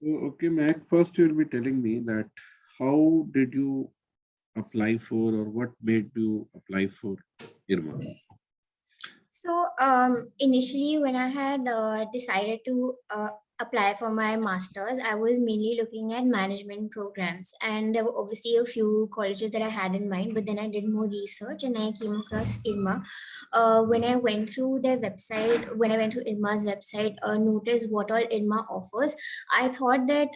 So, okay, Mac, first you'll be telling me that how did you apply for or what made you apply for IRMA? So initially, when I had decided to apply for my master's, I was mainly looking at management programs, and there were obviously a few colleges that I had in mind. But then I did more research, and I came across IRMA. When I went through their website, when I went to IRMA's website, noticed what all IRMA offers, I thought that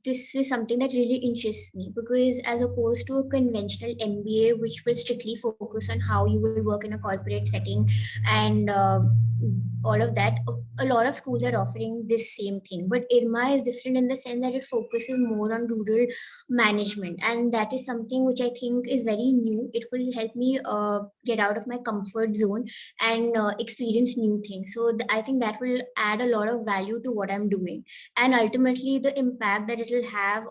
this is something that really interests me, because as opposed to a conventional MBA, which will strictly focus on how you will work in a corporate setting and all of that, a lot of schools are offering this same thing, but IRMA is different in the sense that it focuses more on rural management, and that is something which I think is very new. It will help me get out of my comfort zone and experience new things. So I think that will add a lot of value to what I'm doing, and ultimately the impact that it will have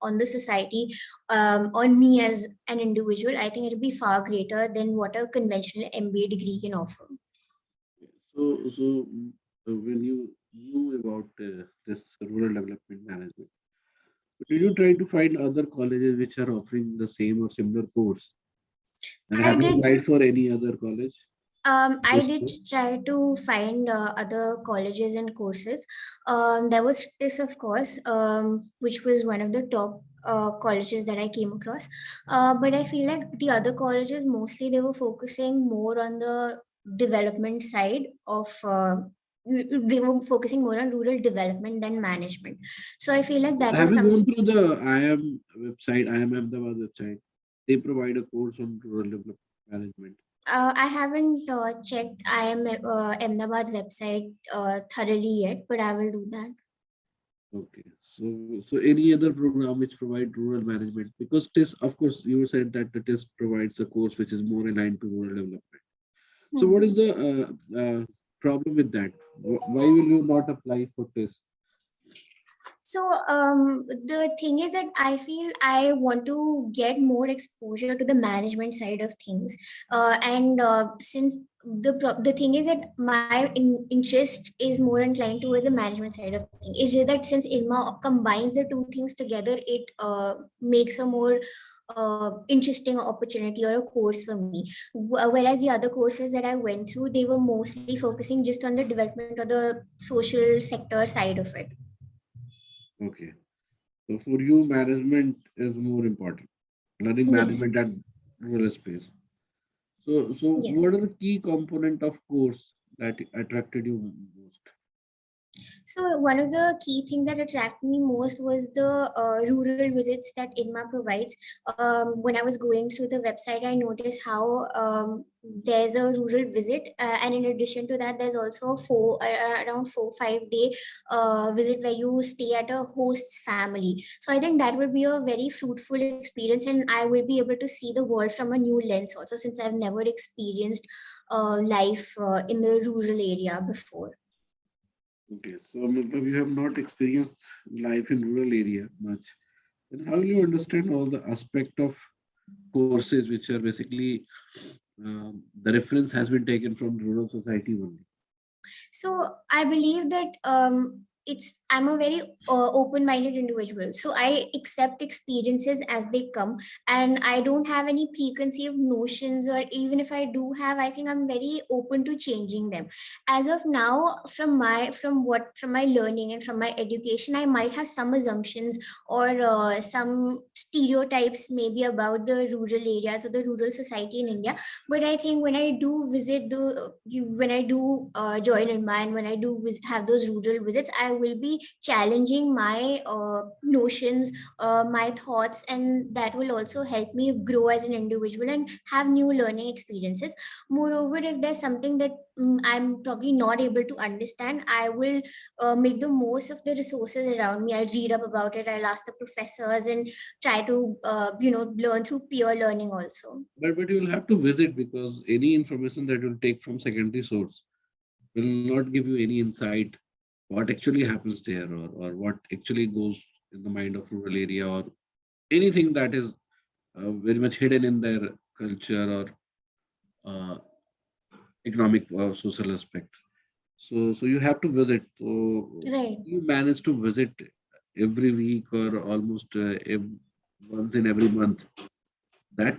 on the society, on me as an individual, I think it will be far greater than what a conventional MBA degree can offer. So when you knew about this rural development management, did you try to find other colleges which are offering the same or similar course? And I have you did applied for any other college? I This did course? try to find other colleges and courses. There was TISS, of course, which was one of the top colleges that I came across. But I feel like the other colleges, mostly they were focusing more on the development side of. They were focusing more on rural development than management. So I feel like that Have is you gone some. through the IM website, IM Ahmedabad website? They provide a course on rural development management. I haven't checked Ahmedabad's website thoroughly yet, but I will do that. Okay. So any other program which provide rural management? Because TISS, of course, you said that the TISS provides a course which is more aligned to rural development. So what is Hmm. the problem with that? Why will you not apply for TISS? So the thing is that I feel I want to get more exposure to the management side of things, and since the thing is that my interest is more inclined towards the management side of things. It's just that since ILMA combines the two things together, it makes a more interesting opportunity or a course for me. Whereas the other courses that I went through, they were mostly focusing just on the development or the social sector side of it. Okay. So for you, management is more important. Learning Yes. management at rural space. So Yes. what are the key component of course that attracted you most? So one of the key things that attracted me most was the rural visits that INMA provides. When I was going through the website, I noticed how there's a rural visit, and in addition to that, there's also a around 4 5 day visit where you stay at a host's family. So I think that will be a very fruitful experience, and I will be able to see the world from a new lens also, since I've never experienced life in the rural area before. Okay, so you have not experienced life in rural area much. Then how will you understand all the aspect of courses which are basically the reference has been taken from rural society only? So I believe that it's I'm a very open-minded individual. So I accept experiences as they come, and I don't have any preconceived notions. Or even if I do have, I think I'm very open to changing them. As of now, from my learning and from my education, I might have some assumptions or some stereotypes maybe about the rural areas or the rural society in India. But I think when I do visit when I do join in mind, when I do have those rural visits, I will be challenging my notions, my thoughts, and that will also help me grow as an individual and have new learning experiences. Moreover, if there's something that I'm probably not able to understand, I will make the most of the resources around me. I'll read up about it, I'll ask the professors, and try to learn through peer learning also. But you will have to visit because any information that you will take from secondary source will not give you any insight what actually happens there or what actually goes in the mind of rural area or anything that is very much hidden in their culture or uh, economic or social aspect. So you have to visit. So Right. you manage to visit every week or almost once in every month. That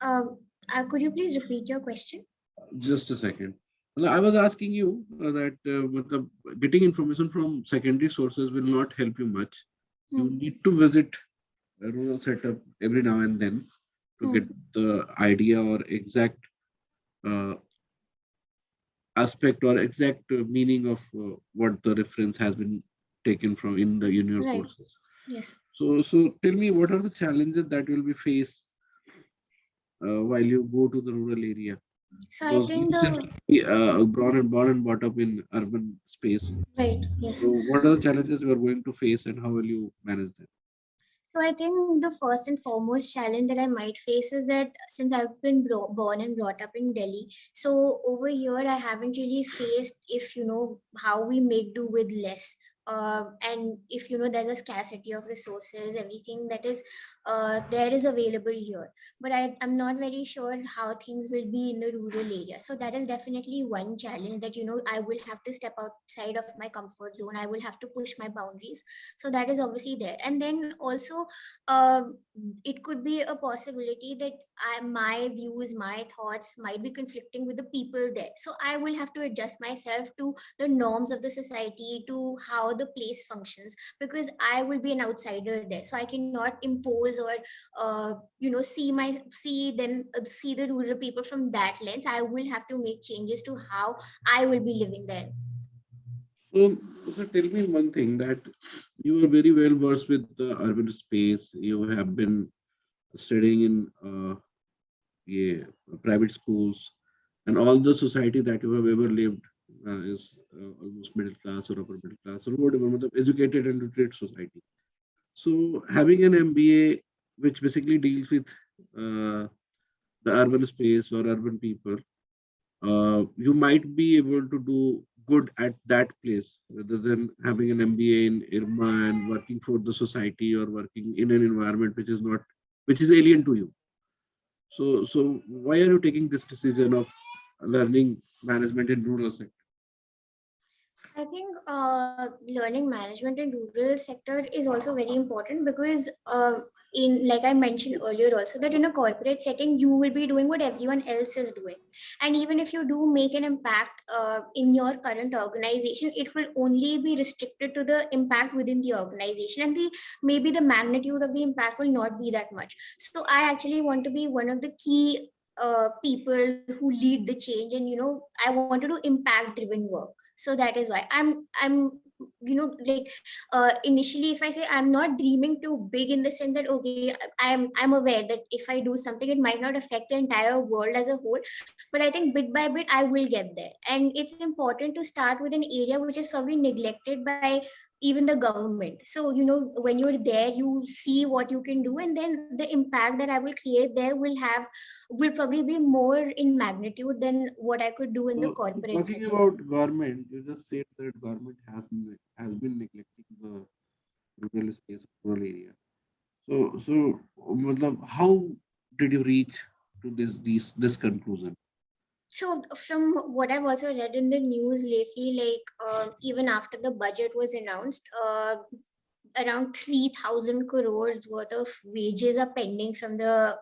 Um, could you please repeat your question? just a second. Well, I was asking you that matlab, getting information from secondary sources will not help you much. You Hmm. need to visit a rural setup every now and then to get Hmm. the idea or exact uh, aspect or exact meaning of what the reference has been taken from in your Right. courses. Yes. So tell me, what are the challenges that will be faced while you go to the rural area? So I Because you think seems the to be born and brought up in urban space. right. Yes. So what are the challenges you are going to face, and how will you manage them? So I think the first and foremost challenge that I might face is that since I've been born and brought up in Delhi, so over here I haven't really faced if how we make do with less. And if there's a scarcity of resources, everything that is there is available here. But I'm not very sure how things will be in the rural area. So that is definitely one challenge that I will have to step outside of my comfort zone. I will have to push my boundaries. So that is obviously there. And then also um, it could be a possibility that my views, my thoughts might be conflicting with the people there. So I will have to adjust myself to the norms of the society, to how the place functions, because I will be an outsider there. So I cannot impose or see the rural people from that lens. I will have to make changes to how I will be living there. So, so tell me one thing, that you are very well versed with the urban space. You have been studying in yeah, private schools, and all the society that you have ever lived is almost middle class or upper middle class or whatever, matlab educated and literate society. So having an MBA, which basically deals with uh, the urban space or urban people, you might be able to do good at that place rather than having an MBA in IRMA and working for the society or working in an environment which is not, which is alien to you. So why are you taking this decision of learning management in rural sector? I think learning management in rural sector is also very important because in like I mentioned earlier also that in a corporate setting you will be doing what everyone else is doing, and even if you do make an impact in your current organization, it will only be restricted to the impact within the organization, and the maybe the magnitude of the impact will not be that much. So I actually want to be one of the key people who lead the change, and I want to do impact driven work. So that is why I'm like initially if I say I'm not dreaming too big in the sense that okay, I'm aware that if I do something it might not affect the entire world as a whole, but I think bit by bit I will get there. And it's important to start with an area which is probably neglected by even the government. So when you're there you see what you can do, and then the impact that I will create there will probably be more in magnitude than what I could do in the So corporate talking setting. about government, you just said that government has been neglecting the rural space, rural area. So matlab, how did you reach to this conclusion? So from what I've also read in the news lately, like even after the budget was announced, around 3,000 crores worth of wages are pending from the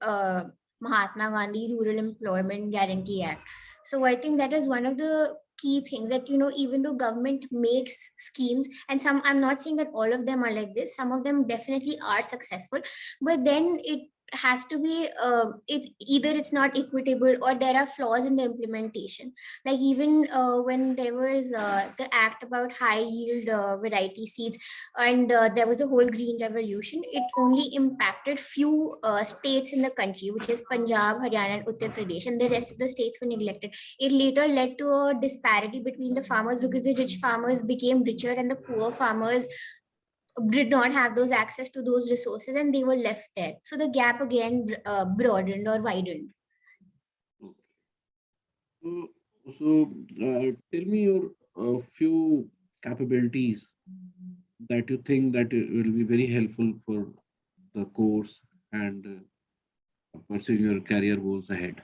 uh, Mahatma Gandhi Rural Employment Guarantee Act. So I think that is one of the key things that even though government makes schemes, and some, I'm not saying that all of them are like this, some of them definitely are successful, but then it has to be it either it's not equitable or there are flaws in the implementation. Like even when there was the act about high yield variety seeds, and there was a whole green revolution, it only impacted few states in the country, which is Punjab, Haryana and Uttar Pradesh, and the rest of the states were neglected. It later led to a disparity between the farmers because the rich farmers became richer and the poor farmers did not have those access to those resources and they were left there. So the gap again broadened or widened. So, so tell me your few capabilities that you think that it will be very helpful for the course and pursuing your career goals ahead.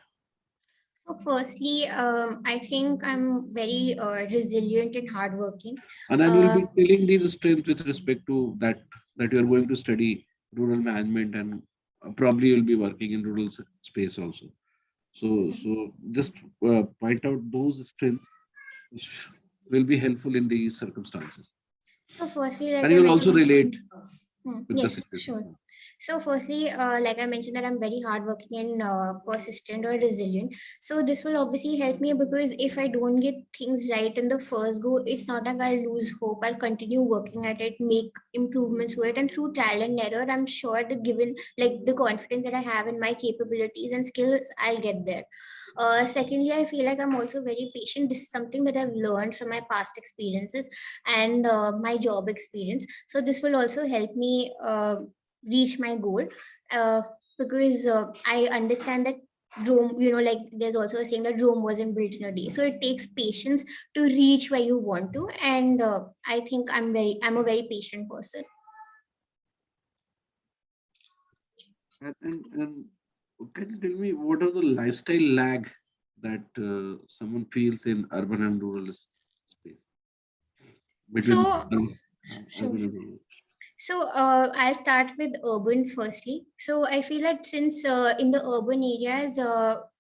So firstly, I think I'm very resilient and hardworking. And you'll Uh, be telling these strengths with respect to that you are going to study rural management, and probably you'll be working in rural space also. So just point out those strengths which will be helpful in these circumstances, so firstly, like and I you'll also mentioned, relate with the yes, situation. sure. So, firstly, like I mentioned, that I'm very hardworking and persistent or resilient. So, this will obviously help me because if I don't get things right in the first go, it's not like I'll lose hope. I'll continue working at it, make improvements to it, and through trial and error, I'm sure that given like the confidence that I have in my capabilities and skills, I'll get there. Secondly, I feel like I'm also very patient. This is something that I've learned from my past experiences and my job experience. So, this will also help me. Reach my goal uh, because I understand that Rome, like there's also a saying that Rome wasn't built in a day. So it takes patience to reach where you want to. And I think I'm a very patient person. And can you tell me what are the lifestyle lag that someone feels in urban and rural space between So, sure. urban and rural? So I'll start with urban firstly. So I feel that since in the urban areas,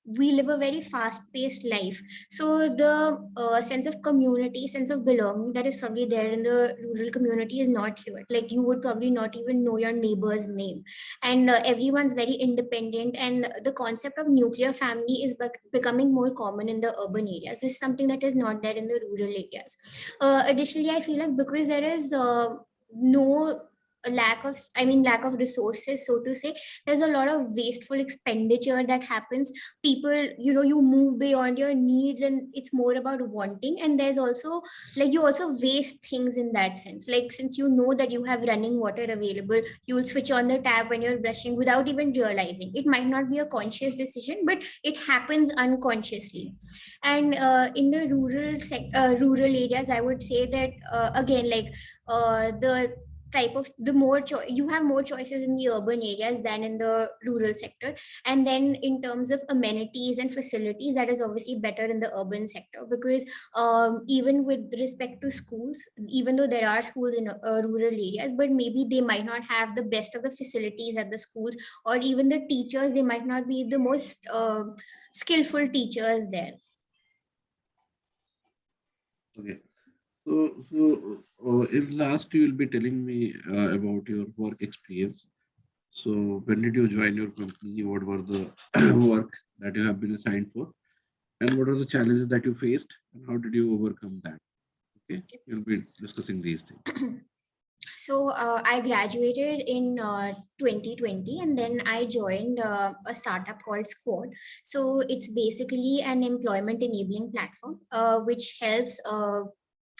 we live a very fast-paced life. So the sense of community, sense of belonging that is probably there in the rural community is not here. Like you would probably not even know your neighbor's name, and everyone's very independent. And the concept of nuclear family is becoming more common in the urban areas. This is something that is not there in the rural areas. Additionally, I feel like because there is no lack of resources, so to say, there's a lot of wasteful expenditure that happens. People, you move beyond your needs and it's more about wanting. And there's also like you also waste things in that sense. Like since you know that you have running water available, you'll switch on the tap when you're brushing without even realizing. It might not be a conscious decision, but it happens unconsciously. And in the rural areas, I would say that again, like the type of the more you have more choices in the urban areas than in the rural sector. And then in terms of amenities and facilities, that is obviously better in the urban sector because even with respect to schools, even though there are schools in rural areas, but maybe they might not have the best of the facilities at the schools, or even the teachers, they might not be the most skillful teachers there. Okay. So in last, you will be telling me about your work experience. So when did you join your company? What were the work that you have been assigned for? And what are the challenges that you faced? And how did you overcome that? Okay. You'll be discussing these things. So I graduated in 2020, and then I joined a startup called Squad. So it's basically an employment enabling platform which helps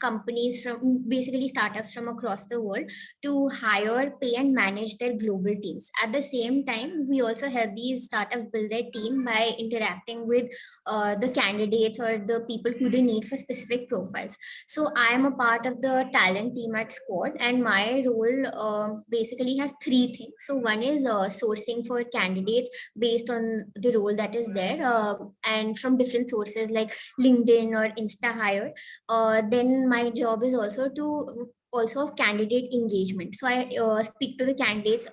companies from basically startups from across the world to hire, pay, and manage their global teams. At the same time, we also help these startups build their team by interacting with the candidates or the people who they need for specific profiles. So I am a part of the talent team at Squad, and my role basically has three things. So one is sourcing for candidates based on the role that is there, and from different sources like LinkedIn or Insta Hire. Then my job is also to also of candidate engagement. So I speak to the candidates.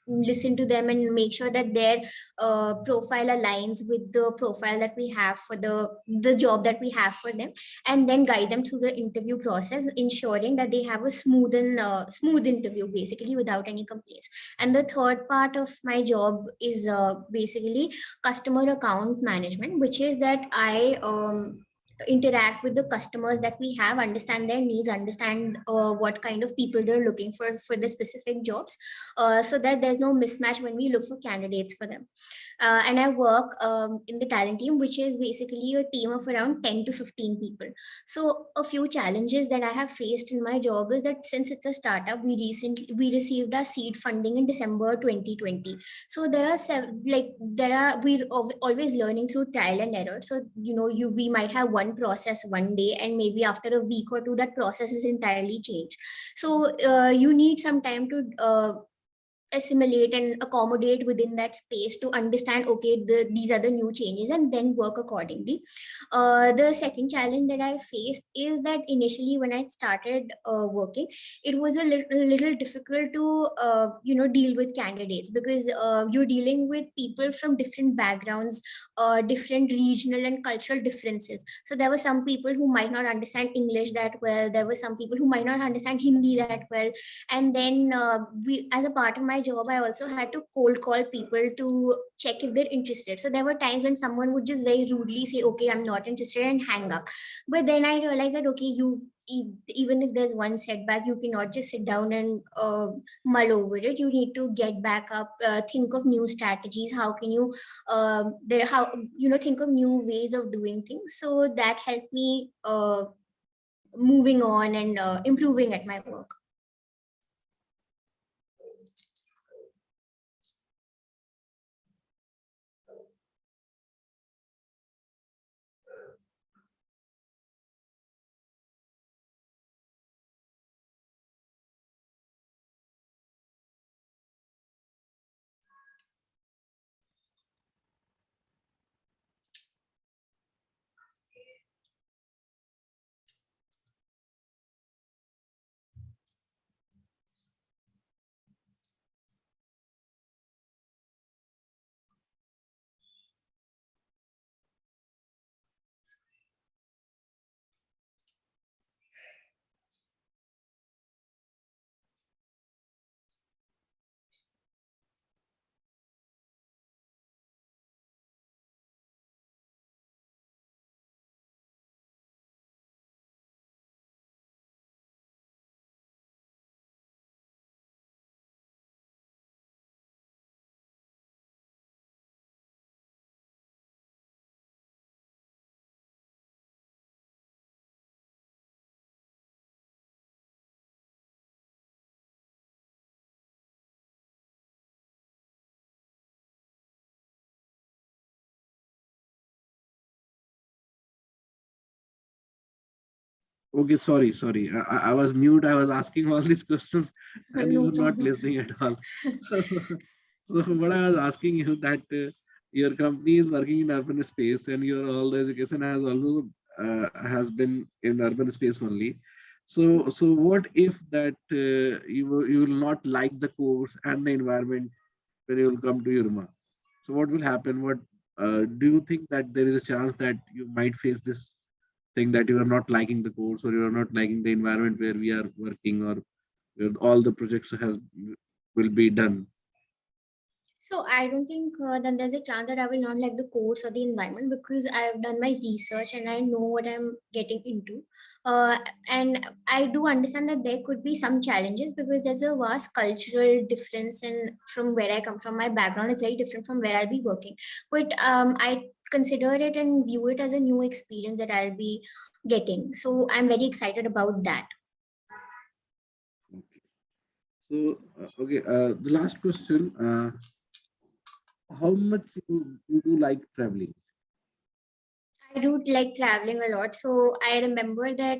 Listen to them and make sure that their profile aligns with the profile that we have for the job that we have for them, and then guide them through the interview process, ensuring that they have a smooth interview basically without any complaints. And the third part of my job is basically customer account management, which is that I interact with the customers that we have, understand their needs, understand what kind of people they're looking for the specific jobs, so that there's no mismatch when we look for candidates for them. And I work in the talent team, which is basically a team of around 10 to 15 people. So a few challenges that I have faced in my job is that since it's a startup, we received our seed funding in December 2020. So there are we're always learning through trial and error. So we might have one process one day, and maybe after a week or two that process is entirely changed. So you need some time to assimilate and accommodate within that space to understand, okay, these are the new changes, and then work accordingly. The second challenge that I faced is that initially when I started working, it was a little difficult to deal with candidates, because you're dealing with people from different backgrounds, different regional and cultural differences. So there were some people who might not understand English that well, there were some people who might not understand Hindi that well. And then we, as a part of my job, I also had to cold call people to check if they're interested. So there were times when someone would just very rudely say, okay, I'm not interested, and hang up. But then I realized that, okay, even if there's one setback, you cannot just sit down and mull over it. You need to get back up, think of new strategies. How can you there how think of new ways of doing things. So that helped me moving on and improving at my work. Okay, sorry. I was mute. I was asking all these questions, and you No were not problem. listening at all. So, so what I was asking you that your company is working in urban space, and your all the education has also has been in urban space only. So what if that you will not like the course and the environment when you will come to Yurma? So what will happen? What do you think that there is a chance that you might face this thing, that you are not liking the course, or you are not liking the environment where we are working, or where all the projects has will be done? So I don't think that there's a chance that I will not like the course or the environment, because I've done my research and I know what I'm getting into. And I do understand that there could be some challenges, because there's a vast cultural difference, and from where I come from, my background is very different from where I'll be working. But I consider it and view it as a new experience that I'll be getting. So I'm very excited about that. Okay. So okay, the last question: how much you do like traveling? I do like traveling a lot. So I remember that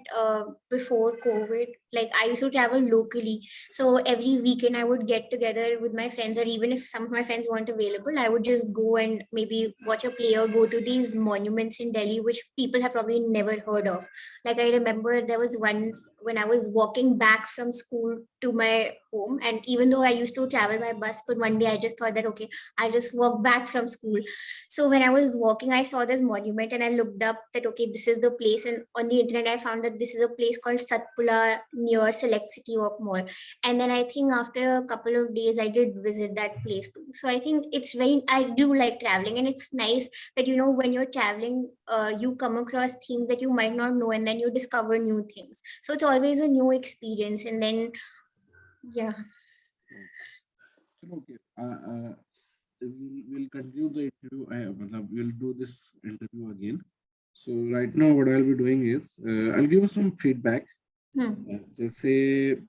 before COVID, like I used to travel locally. So every weekend I would get together with my friends, or even if some of my friends weren't available, I would just go and maybe watch a play or go to these monuments in Delhi, which people have probably never heard of. Like I remember there was once when I was walking back from school to my home, and even though I used to travel by bus, but one day I just thought that, okay, I just walk back from school. So when I was walking, I saw this monument and I looked up that, okay, this is the place. And on the internet, I found that this is a place called Satpura near Select City Walk Mall. And then I think after a couple of days, I did visit that place too. So I think it's very, I do like traveling, and it's nice that, when you're traveling, you come across things that you might not know, and then you discover new things. So it's always a new experience. And then, yeah. So, okay. We'll continue the interview. We'll do this interview again. So right now, what I'll be doing is I'll give you some feedback. Hmm. जैसे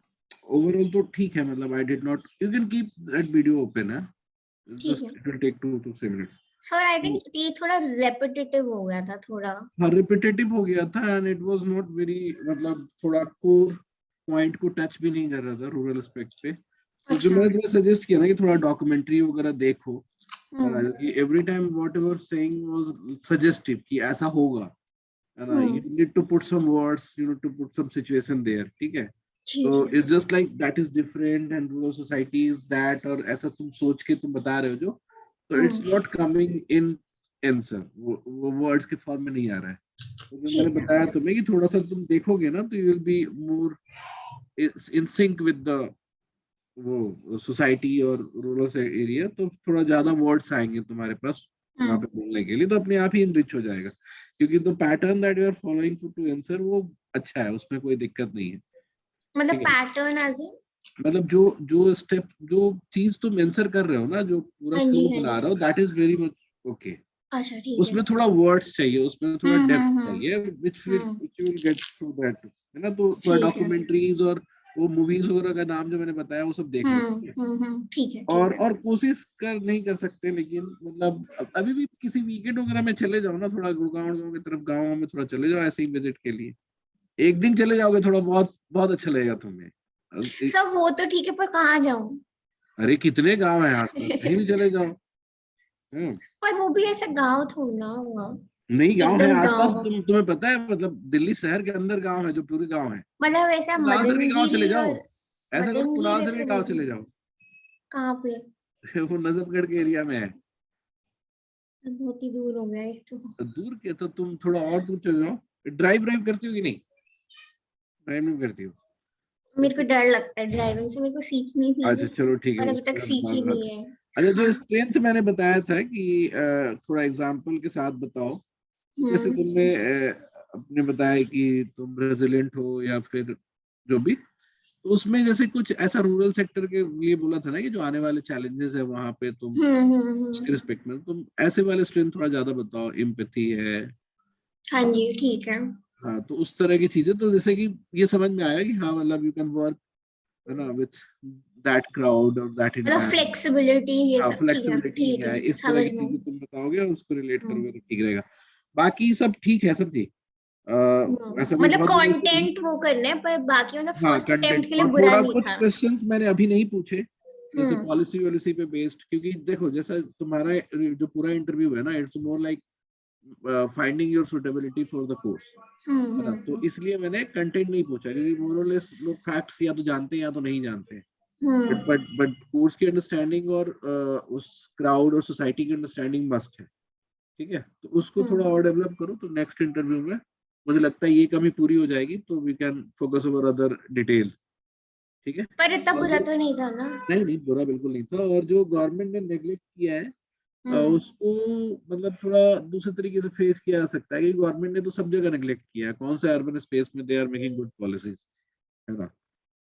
overall तो ठीक है, मतलब I did not. You can keep that video open, huh? ठीक Just है. it will take 2 to 3 minutes. Sir I तो think ये थोड़ा रेपिटेटिव हो गया था थोड़ा. हाँ, रिपीटेटिव हो गया था, and it was not very, मतलब थोड़ा कोर पॉइंट को टच भी नहीं कर रहा था रूरल एस्पेक्ट पे. तो जो अच्छा। मैंने तुम्हें सजेस्ट किया ना कि थोड़ा डॉक्यूमेंट्री वगैरह देखो, है ना, हम्म। क्योंकि every time whatever saying was suggestive कि ऐसा होगा, है ना, you hmm. Need to put some words, you need to put some situation there, ठीक है। ठीक तो है। It's just like that is different and rural societies that, और ऐसा तुम सोच के तुम बता रहे हो जो, तो it's hmm. Not coming in answer, वो वर्ड्स के फॉर्म में नहीं आ रहा है। तो जो मैंने ठीक है। बताया तुम्हें कि थोड़ा सा तुम देखोगे ना तो you will be more in sync with the वो सोसाइटी और रूरल से एरिया, तो थोड़ा ज्यादा वर्ड्स आएंगे तुम्हारे पास वहां हम्म। पे बोलने के लिए, तो अपने आप ही इनरिच हो जाएगा। क्योंकि the pattern that you are following to answer वो अच्छा है, उसमें कोई दिक्कत नहीं है। मतलब ठीक है, पैटर्न एज इन? मतलब जो जो स्टेप जो चीज तुम आंसर कर रहे हो ना, जो पूरा हाँ जी, फ्लो हाँ बना जी। रहे हो, that is very much okay. अच्छा, ठीक है। उसमें थोड़ा वर्ड्स चाहिए, उसमें थोड़ा डेप्थ हम्म। चाहिए, hmm. Which you will get through that, है ना। तो थोड़ा ठीक है। डॉक्यूमेंट्रीज और वो मूवीज वगैरह का नाम जो मैंने बताया वो सब देख लो, ठीक है। ठीक है, ठीक है। और कोशिश कर नहीं कर सकते, लेकिन मतलब अभी भी किसी वीकेंड वगैरह में चले जाओ ना, थोड़ा गुड़गांव गाँव की तरफ, गाँव में थोड़ा चले जाओ ऐसे ही विजिट के लिए। एक दिन चले जाओगे, थोड़ा बहुत बहुत अच्छा लगेगा तुम्हें। सब वो तो ठीक है, पर कहाँ जाऊं? अरे कितने गांव हैं आसपास, कहीं भी चले जाओ। हम्म। पर वो भी ऐसा गांव थोड़ा ना होगा। नहीं, गांव है एकदम आसपास, गांव। तुम्हें पता है, मतलब दिल्ली शहर के अंदर गांव है जो पूरे गांव है। मतलब ऐसा कुणाल से भी गांव चले मदनगिरी जाओ, और ऐसा करो मदनगिरी कुणाल से भी ऐसे गांव बोल रहे चले हैं। जाओ। कहाँ पे? वो नजफगढ़ के एरिया में है। तो बहुत ही दूर हो गया एक तो। तो दूर के तो तुम थोड़ा और दूर चले जाओ। ड्राइव ड्राइव करती हो कि नहीं? ड्राइव नहीं करती हो तो मेरे को डर लगता है ड्राइविंग से, मेरे को सीखनी थी अच्छा चलो ठीक है, पर अभी उसके तक बाद बात सीखी बात नहीं है। अच्छा, जो हाँ। स्ट्रेंथ मैंने बताया था कि थोड़ा एग्जाम्पल के साथ बताओ। जैसे हम्म। तुमने अपने बताया कि तुम रेजिलेंट हो या फिर जो भी, तो उसमें जैसे कुछ ऐसा रूरल सेक्टर के लिए बोला था ना कि जो आने वाले चैलेंजेस है वहां पे तुम उसके हम्म। रिस्पेक्ट में तुम ऐसे वाले स्ट्रेंथ थोड़ा ज्यादा बताओ, एम्पैथी है। हाँ जी, ठीक है। हाँ, तो उस तरह की चीजें, तो जैसे कि ये समझ में आया कि हाँ मतलब यू कैन वर्क, है ना, विथ दैट क्राउड और दैट मतलब एनवायरनमेंट। फ्लेक्सिबिलिटी ये हाँ, सब, फ्लेक्सिबिलिटी ठीक है, है, इस तरह समझ की में। चीजें तुम बताओगे और उसको रिलेट हम्म। करोगे तो ठीक रहेगा। बाकी सब ठीक है, सब ठीक। ऐसा कोई मतलब बहुत बड़ा issue नहीं कंटेंट है। वो करना है, पर बाकी मतलब हाँ, फर्स्ट अटेम्प्ट कंटेंट के लिए और बुरा थोड़ा नहीं कुछ था। क्वेश्चंस मैंने अभी नहीं पूछे, जैसे हम्म। पॉलिसी वॉलिसी पे बेस्ड, क्योंकि देखो जैसा तुम्हारा जो पूरा इंटरव्यू है ना, it's more like finding your suitability for the course, है ना। तो हम्म। इसलिए मैंने कंटेंट नहीं पूछा, क्योंकि मोरलेस लोग फैक्ट्स या तो जानते हैं या तो नहीं जानते हैं। हम्म। बट कोर्स की अंडरस्टैंडिंग और उस क्राउड और सोसाइटी की अंडरस्टैंडिंग मस्ट है, ठीक है। तो उसको थोड़ा हम्म। और डेवलप करो, तो नेक्स्ट इंटरव्यू में मुझे लगता है ये कमी पूरी हो जाएगी, तो we can focus over other detail, ठीक है। पर इतना और बुरा जो तो नहीं था ना? नहीं नहीं, बुरा बिल्कुल नहीं था, और जो गवर्नमेंट ने नेग्लेक्ट किया है हम्म। उसको मतलब थोड़ा दूसरे तरीके से फेस किया जा सकता है, कि गवर्नमेंट ने तो सब जगह नेग्लेक्ट किया है, कौन सा अर्बन स्पेस में they are making good policies, है ना।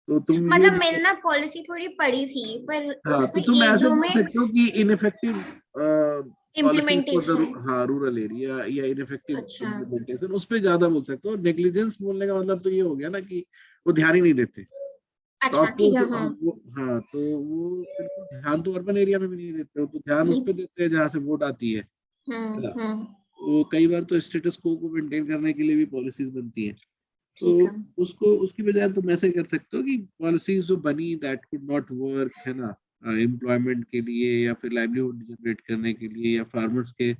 तो तुम ये मतलब मैंने ना पॉलिसी थोड़ी पढ़ी थी, पर हाँ, तो उसमें तुम एक ऐसे दो बोल में सकते हो कि ineffective policies for the, implementation. हाँ, रूरल एरिया, या इनफेक्टिव अच्छा। इम्प्लीमेंटेशन, उस पर ज्यादा बोल सकते हो। नेग्लिजेंस बोलने का मतलब तो ये हो गया ना कि वो ध्यान ही नहीं देते। तो अच्छा, ठीक ऑफकोर्स है। हाँ। वो, हाँ, तो वो बिल्कुल ध्यान तो अर्बन एरिया में भी नहीं देते हो, तो ध्यान उस हम्म। पर देते हैं जहाँ से वोट आती है ना। हम्म। वो कई बार तो स्टेटस को मेंटेन करने के लिए भी पॉलिसीज बनती है। तो ठीक है। उसको उसकी बजाय तुम ऐसे कर सकते हो कि पॉलिसीज जो बनी दैट कुड नॉट वर्क, है ना, एम्प्लॉयमेंट के लिए या फिर लाइवलीहुड जनरेट करने के लिए या फार्मर्स के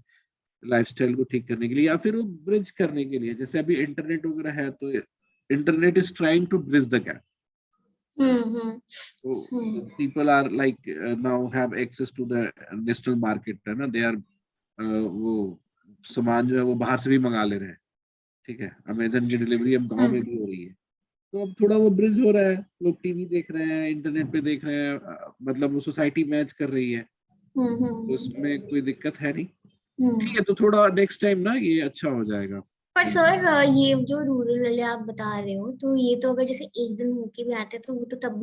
लाइफस्टाइल को ठीक करने के लिए या फिर वो ब्रिज करने के लिए, जैसे अभी इंटरनेट वगैरह है, तो internet is trying to bridge the gap. Hmm. So hmm. people are like now have access to the national market, है ना, they are वो सामान जो है वो बाहर से भी मंगा ले रहे हैं, ठीक है। अमेजन की डिलीवरी अब गांव में हम्म। भी हो रही है। तो अब थोड़ा वो ब्रिज हो रहा है, लोग टीवी देख रहे हैं, इंटरनेट पे देख रहे हैं, मतलब वो सोसाइटी मैच कर रही है, तो इसमें कोई दिक्कत है नहीं। ठीक हम्म। है, तो थोड़ा नेक्स्ट टाइम ना ये अच्छा हो जाएगा। पर सर, ये जो रूरल वाले आप बता रहे हो, तो ये तो अगर जैसे एक दिन होके भी आते तो वो तो तब